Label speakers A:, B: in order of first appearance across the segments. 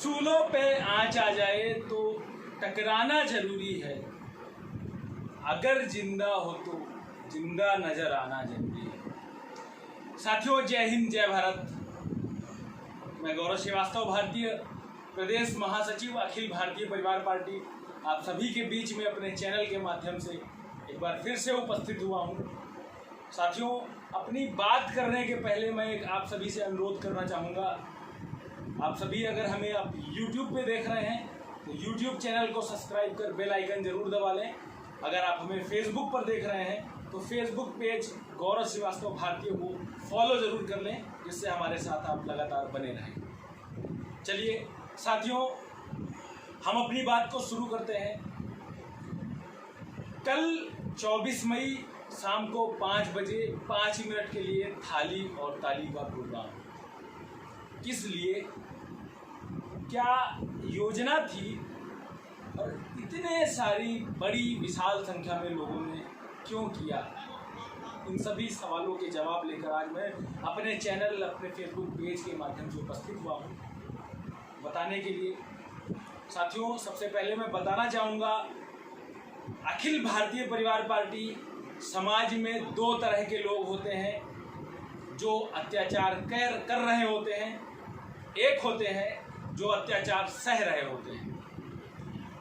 A: उसूलों पे आँच आ जाए तो टकराना जरूरी है। अगर जिंदा हो तो जिंदा नजर आना जरूरी है। साथियों, जय हिंद, जय भारत। मैं गौरव श्रीवास्तव, भारतीय प्रदेश महासचिव अखिल भारतीय परिवार पार्टी, आप सभी के बीच में अपने चैनल के माध्यम से एक बार फिर से उपस्थित हुआ हूँ। साथियों, अपनी बात करने के पहले मैं एक आप सभी से अनुरोध करना चाहूँगा। आप सभी अगर हमें आप YouTube पे देख रहे हैं तो YouTube चैनल को सब्सक्राइब कर बेल आइकन जरूर दबा लें। अगर आप हमें Facebook पर देख रहे हैं तो Facebook पेज गौरव श्रीवास्तव भारतीय को फॉलो जरूर कर लें, जिससे हमारे साथ आप लगातार बने रहें। चलिए साथियों, हम अपनी बात को शुरू करते हैं। कल 24 मई शाम को 5 बजे 5 मिनट के लिए थाली और ताली का प्रोग्राम। किस लिए, क्या योजना थी और इतने सारी बड़ी विशाल संख्या में लोगों ने क्यों किया, इन सभी सवालों के जवाब लेकर आज मैं अपने चैनल, अपने फेसबुक पेज के माध्यम से उपस्थित हुआ हूँ बताने के लिए। साथियों, सबसे पहले मैं बताना चाहूँगा, अखिल भारतीय परिवार पार्टी समाज में 2 तरह के लोग होते हैं जो अत्याचार कर रहे होते हैं, एक होते हैं जो अत्याचार सह रहे होते हैं।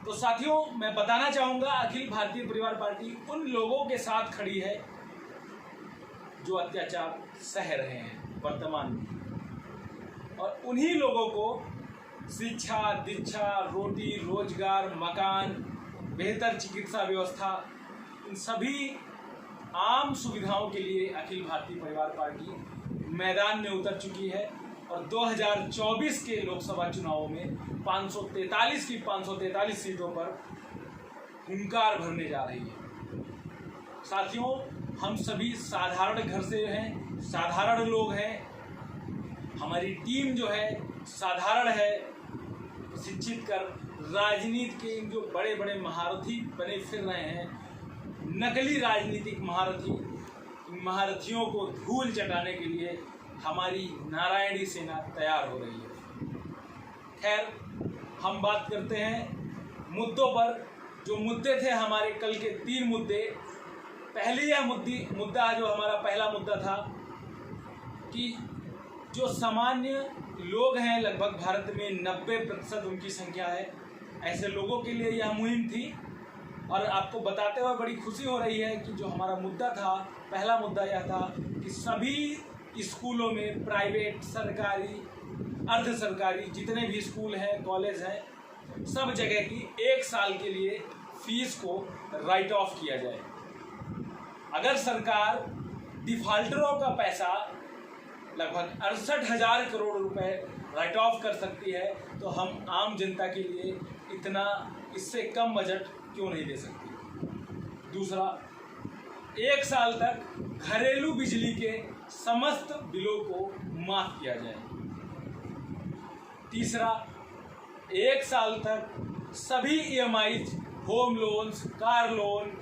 A: तो साथियों, मैं बताना चाहूँगा, अखिल भारतीय परिवार पार्टी उन लोगों के साथ खड़ी है जो अत्याचार सह रहे हैं वर्तमान में, और उन्हीं लोगों को शिक्षा, दीक्षा, रोटी, रोजगार, मकान, बेहतर चिकित्सा व्यवस्था, इन सभी आम सुविधाओं के लिए अखिल भारतीय परिवार पार्टी मैदान में उतर चुकी है और 2024 के लोकसभा चुनावों में 543 सीटों पर हुंकार भरने जा रही है। साथियों, हम सभी साधारण घर से हैं, साधारण लोग हैं। हमारी टीम जो है साधारण है। शिक्षित कर राजनीति के जो बड़े बड़े महारथी बने फिर रहे हैं, नकली राजनीतिक महारथियों को धूल चटाने के लिए हमारी नारायणी सेना तैयार हो रही है। खैर, हम बात करते हैं मुद्दों पर। जो मुद्दे थे हमारे कल के 3 मुद्दे। पहले यह मुद्दा जो हमारा पहला मुद्दा था कि जो सामान्य लोग हैं, लगभग भारत में 90% उनकी संख्या है, ऐसे लोगों के लिए यह मुहिम थी। और आपको बताते हुए बड़ी खुशी हो रही है कि जो हमारा मुद्दा था, पहला मुद्दा यह था कि सभी स्कूलों में, प्राइवेट, सरकारी, अर्ध सरकारी, जितने भी स्कूल हैं, कॉलेज हैं, सब जगह की 1 साल के लिए फीस को राइट ऑफ किया जाए। अगर सरकार डिफाल्टरों का पैसा लगभग 68,000 करोड़ रुपए राइट ऑफ कर सकती है, तो हम आम जनता के लिए इतना, इससे कम बजट क्यों नहीं दे सकती। दूसरा, 1 साल तक घरेलू बिजली के समस्त बिलों को माफ किया जाए। तीसरा, 1 साल तक सभी EMI, home loans, car loan,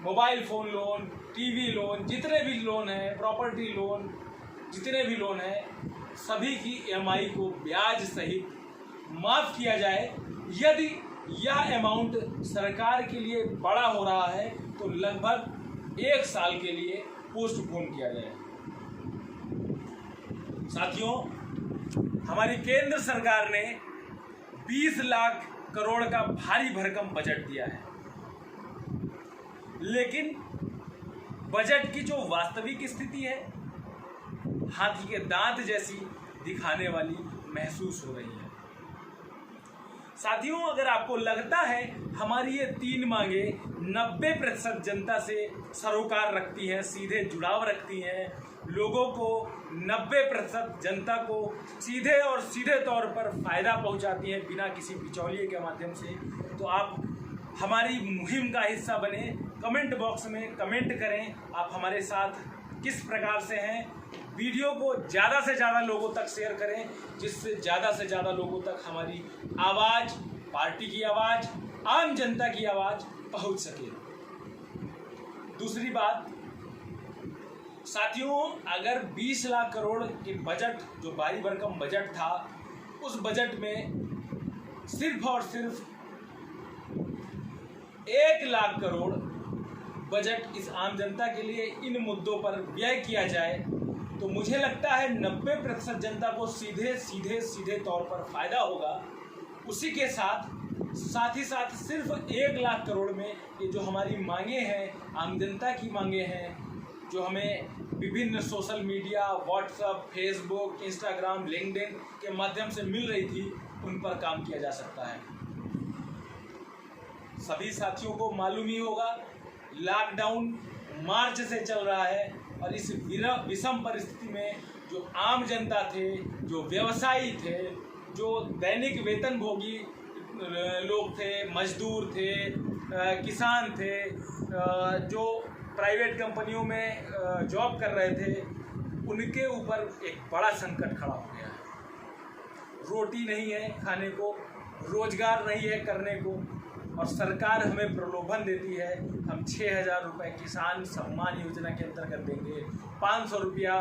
A: mobile phone loan, TV loan, जितने भी लोन हैं, प्रॉपर्टी लोन, जितने भी लोन हैं, सभी की EMI को ब्याज सहित माफ़ किया जाए। यदि यह अमाउंट सरकार के लिए बड़ा हो रहा है तो लगभग 1 साल के लिए पोस्टपोन किया जाए। साथियों, हमारी केंद्र सरकार ने 20 लाख करोड़ का भारी भरकम बजट दिया है, लेकिन बजट की जो वास्तविक स्थिति है, हाथी के दांत जैसी दिखाने वाली महसूस हो रही है। साथियों, अगर आपको लगता है हमारी ये 3 मांगें 90% जनता से सरोकार रखती हैं, सीधे जुड़ाव रखती हैं, लोगों को 90% जनता को सीधे तौर पर फ़ायदा पहुंचाती हैं बिना किसी बिचौलिए के माध्यम से, तो आप हमारी मुहिम का हिस्सा बने। कमेंट बॉक्स में कमेंट करें आप हमारे साथ किस प्रकार से हैं। वीडियो को ज़्यादा से ज़्यादा लोगों तक शेयर करें, जिससे ज़्यादा से ज़्यादा लोगों तक हमारी आवाज़, पार्टी की आवाज़, आम जनता की आवाज़ पहुंच सके। दूसरी बात, साथियों, अगर 20 लाख करोड़ के बजट, जो भारी भरकम बजट था, उस बजट में सिर्फ और सिर्फ 1 लाख करोड़ बजट इस आम जनता के लिए इन मुद्दों पर व्यय किया जाए तो मुझे लगता है 90% जनता को सीधे तौर पर फायदा होगा। उसी के साथ ही साथ सिर्फ 1 लाख करोड़ में ये जो हमारी मांगे हैं, आम जनता की मांगे हैं, जो हमें विभिन्न social media, WhatsApp, Facebook, Instagram, LinkedIn के माध्यम से मिल रही थी, उन पर काम किया जा सकता है। सभी साथियों को मालूम ही होगा, लॉकडाउन मार्च से चल रहा है और इस विषम परिस्थिति में जो आम जनता थे, जो व्यवसायी थे, जो दैनिक वेतनभोगी लोग थे, मजदूर थे, किसान थे, जो प्राइवेट कंपनियों में जॉब कर रहे थे, उनके ऊपर एक बड़ा संकट खड़ा हो गया है। रोटी नहीं है खाने को, रोजगार नहीं है करने को, और सरकार हमें प्रलोभन देती है, हम 6,000 रुपये किसान सम्मान योजना के अंतर्गत देंगे, 500 रुपया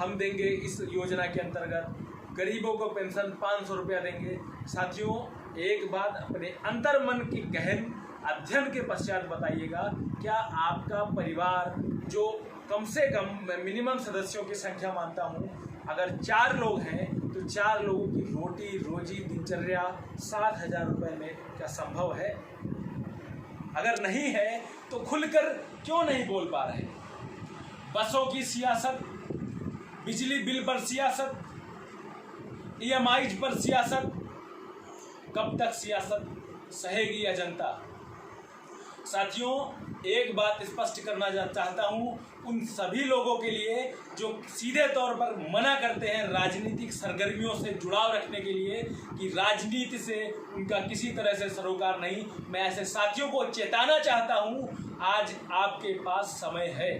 A: हम देंगे इस योजना के अंतर्गत, गरीबों को पेंशन 500 रुपया देंगे। साथियों, एक बात अपने अंतर मन की गहन अध्ययन के पश्चात बताइएगा, क्या आपका परिवार, जो कम से कम मिनिमम सदस्यों की संख्या मानता हूँ, अगर 4 लोग हैं तो 4 लोगों की रोटी रोजी दिनचर्या 7,000 रुपये में क्या संभव है? अगर नहीं है तो खुलकर क्यों नहीं बोल पा रहे? बसों की सियासत, बिजली बिल पर सियासत, EMI पर सियासत, कब तक सियासत सहेगी यह जनता? साथियों, एक बात स्पष्ट करना चाहता हूं उन सभी लोगों के लिए जो सीधे तौर पर मना करते हैं राजनीतिक सरगर्मियों से जुड़ाव रखने के लिए कि राजनीति से उनका किसी तरह से सरोकार नहीं। मैं ऐसे साथियों को चेताना चाहता हूं, आज आपके पास समय है,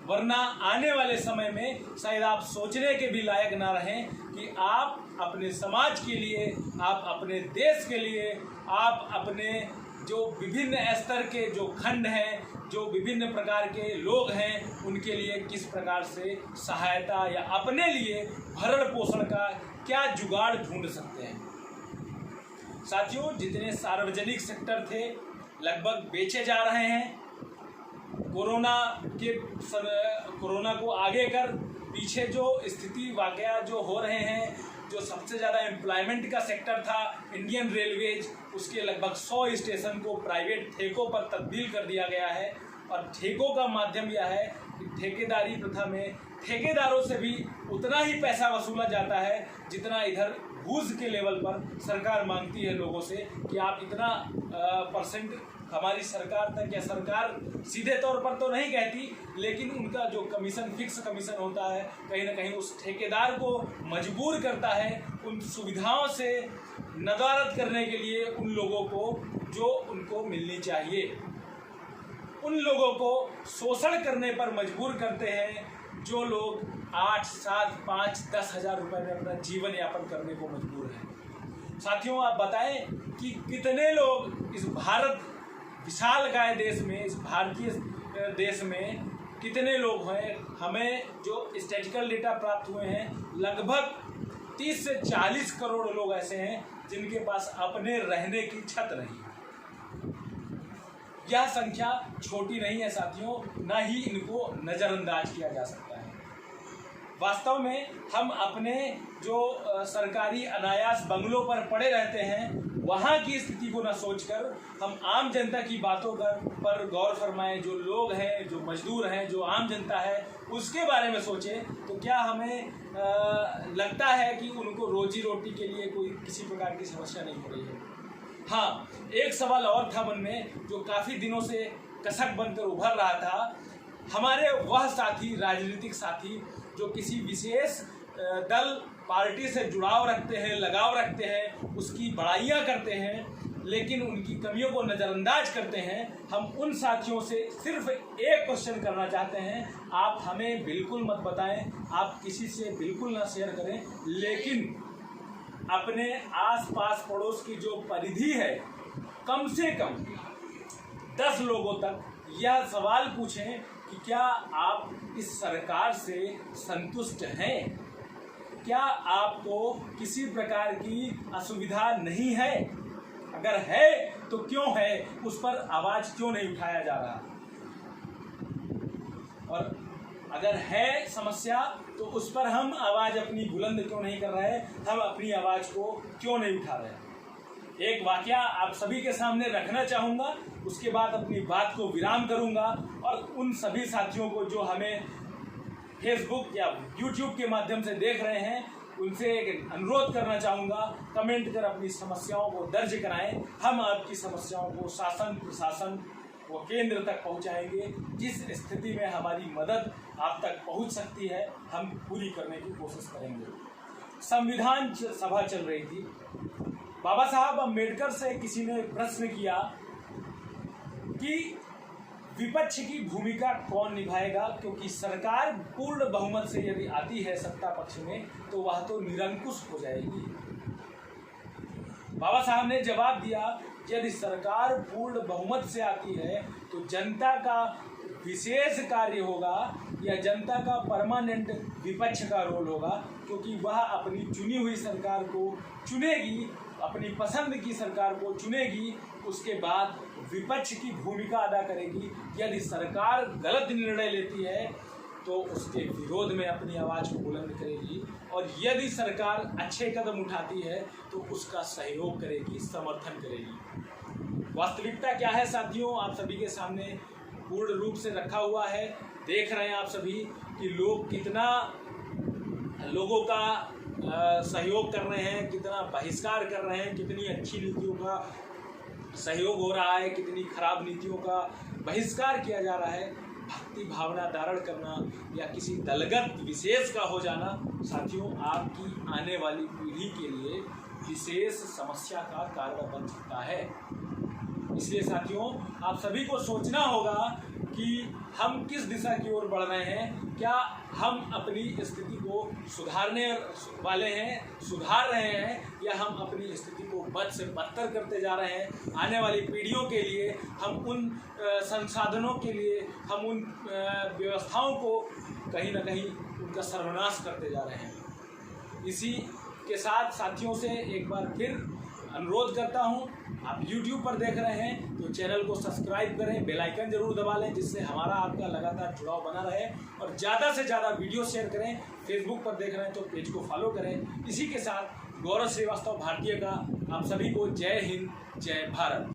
A: वरना आने वाले समय में शायद आप सोचने के भी लायक ना रहें कि आप अपने समाज के लिए, आप अपने देश के लिए, आप अपने जो विभिन्न स्तर के जो खंड हैं, जो विभिन्न प्रकार के लोग हैं, उनके लिए किस प्रकार से सहायता या अपने लिए भरण पोषण का क्या जुगाड़ ढूंढ सकते हैं। साथियों, जितने सार्वजनिक सेक्टर थे लगभग बेचे जा रहे हैं। कोरोना को आगे कर पीछे जो स्थिति वाकया जो हो रहे हैं, जो सबसे ज़्यादा एम्प्लॉयमेंट का सेक्टर था इंडियन रेलवेज, उसके लगभग 100 स्टेशन को प्राइवेट ठेकों पर तब्दील कर दिया गया है। और ठेकों का माध्यम यह है कि ठेकेदारी प्रथा में ठेकेदारों से भी उतना ही पैसा वसूला जाता है जितना इधर घूस के लेवल पर सरकार मांगती है लोगों से कि आप इतना परसेंट हमारी सरकार तक, या सरकार सीधे तौर पर तो नहीं कहती, लेकिन उनका जो कमीशन, फिक्स कमीशन होता है, कहीं ना कहीं उस ठेकेदार को मजबूर करता है उन सुविधाओं से नदारद करने के लिए उन लोगों को जो उनको मिलनी चाहिए। उन लोगों को शोषण करने पर मजबूर करते हैं जो लोग 8, 7, 5, 10 हज़ार रुपये में अपना जीवन यापन करने को मजबूर हैं। साथियों, आप बताएं कि कितने लोग इस भारत विशालकाय देश में, इस भारतीय देश में कितने लोग हैं? हमें जो स्टैटिस्टिकल डेटा प्राप्त हुए हैं, लगभग 30 से 40 करोड़ लोग ऐसे हैं जिनके पास अपने रहने की छत नहीं है। यह संख्या छोटी नहीं है साथियों, ना ही इनको नज़रअंदाज किया जा सकता है। वास्तव में हम अपने जो सरकारी अनायास बंगलों पर पड़े रहते हैं, वहाँ की स्थिति को न सोचकर हम आम जनता की बातों पर गौर फरमाएं। जो लोग हैं, जो मजदूर हैं, जो आम जनता है, उसके बारे में सोचें तो क्या हमें लगता है कि उनको रोजी रोटी के लिए कोई किसी प्रकार की समस्या नहीं हो रही है। हाँ, एक सवाल और था मन में जो काफ़ी दिनों से कसक बनकर उभर रहा था। हमारे वह साथी, राजनीतिक साथी जो किसी विशेष दल, पार्टी से जुड़ाव रखते हैं, लगाव रखते हैं, उसकी बड़ाइयाँ करते हैं, लेकिन उनकी कमियों को नज़रअंदाज करते हैं, हम उन साथियों से सिर्फ एक क्वेश्चन करना चाहते हैं। आप हमें बिल्कुल मत बताएं, आप किसी से बिल्कुल ना शेयर करें, लेकिन अपने आस-पास पड़ोस की जो परिधि है, कम से कम 10 लोगों तक यह सवाल पूछें कि क्या आप इस सरकार से संतुष्ट हैं? क्या आपको किसी प्रकार की असुविधा नहीं है? अगर है तो क्यों है? उस पर आवाज क्यों नहीं उठाया जा रहा? और अगर है समस्या तो उस पर हम आवाज अपनी बुलंद क्यों नहीं कर रहे? हम अपनी आवाज को क्यों नहीं उठा रहे? एक वाकया आप सभी के सामने रखना चाहूंगा, उसके बाद अपनी बात को विराम करूंगा और उन सभी साथियों को जो हमें फेसबुक या यूट्यूब के माध्यम से देख रहे हैं उनसे एक अनुरोध करना चाहूंगा, कमेंट कर अपनी समस्याओं को दर्ज कराएं। हम आपकी समस्याओं को शासन प्रशासन व केंद्र तक पहुंचाएंगे। जिस स्थिति में हमारी मदद आप तक पहुंच सकती है हम पूरी करने की कोशिश करेंगे। संविधान सभा चल रही थी। बाबा साहब अम्बेडकर से किसी ने प्रश्न किया कि विपक्ष की भूमिका कौन निभाएगा, क्योंकि सरकार पूर्ण बहुमत से यदि आती है सत्ता पक्ष में तो वह तो निरंकुश हो जाएगी। बाबा साहब ने जवाब दिया, यदि सरकार पूर्ण बहुमत से आती है तो जनता का विशेष कार्य होगा या जनता का परमानेंट विपक्ष का रोल होगा, क्योंकि वह अपनी चुनी हुई सरकार को चुनेगी, अपनी पसंद की सरकार को चुनेगी, उसके बाद विपक्ष की भूमिका अदा करेगी। यदि सरकार गलत निर्णय लेती है तो उसके विरोध में अपनी आवाज़ को बुलंद करेगी, और यदि सरकार अच्छे कदम उठाती है तो उसका सहयोग करेगी, समर्थन करेगी। वास्तविकता क्या है साथियों, आप सभी के सामने पूर्ण रूप से रखा हुआ है। देख रहे हैं आप सभी कि लोग कितना लोगों का सहयोग कर रहे हैं, कितना बहिष्कार कर रहे हैं, कितनी अच्छी नीतियों का सहयोग हो रहा है, कितनी खराब नीतियों का बहिष्कार किया जा रहा है। भक्ति भावना धारण करना या किसी दलगत विशेष का हो जाना साथियों आपकी आने वाली पीढ़ी के लिए विशेष समस्या का कारण बन सकता है। इसलिए साथियों आप सभी को सोचना होगा कि हम किस दिशा की ओर बढ़ रहे हैं। क्या हम अपनी स्थिति को सुधारने वाले हैं, सुधार रहे हैं, या हम अपनी स्थिति को बद से बदतर करते जा रहे हैं। आने वाली पीढ़ियों के लिए हम उन संसाधनों के लिए, हम उन व्यवस्थाओं को कहीं ना कहीं उनका सर्वनाश करते जा रहे हैं। इसी के साथ साथियों से एक बार फिर अनुरोध करता हूं, आप YouTube पर देख रहे हैं तो चैनल को सब्सक्राइब करें, बेल आइकन जरूर दबा लें, जिससे हमारा आपका लगातार जुड़ाव बना रहे, और ज़्यादा से ज़्यादा वीडियो शेयर करें। फेसबुक पर देख रहे हैं तो पेज को फॉलो करें। इसी के साथ गौरव श्रीवास्तव भारतीय का आप सभी को जय हिंद, जय भारत।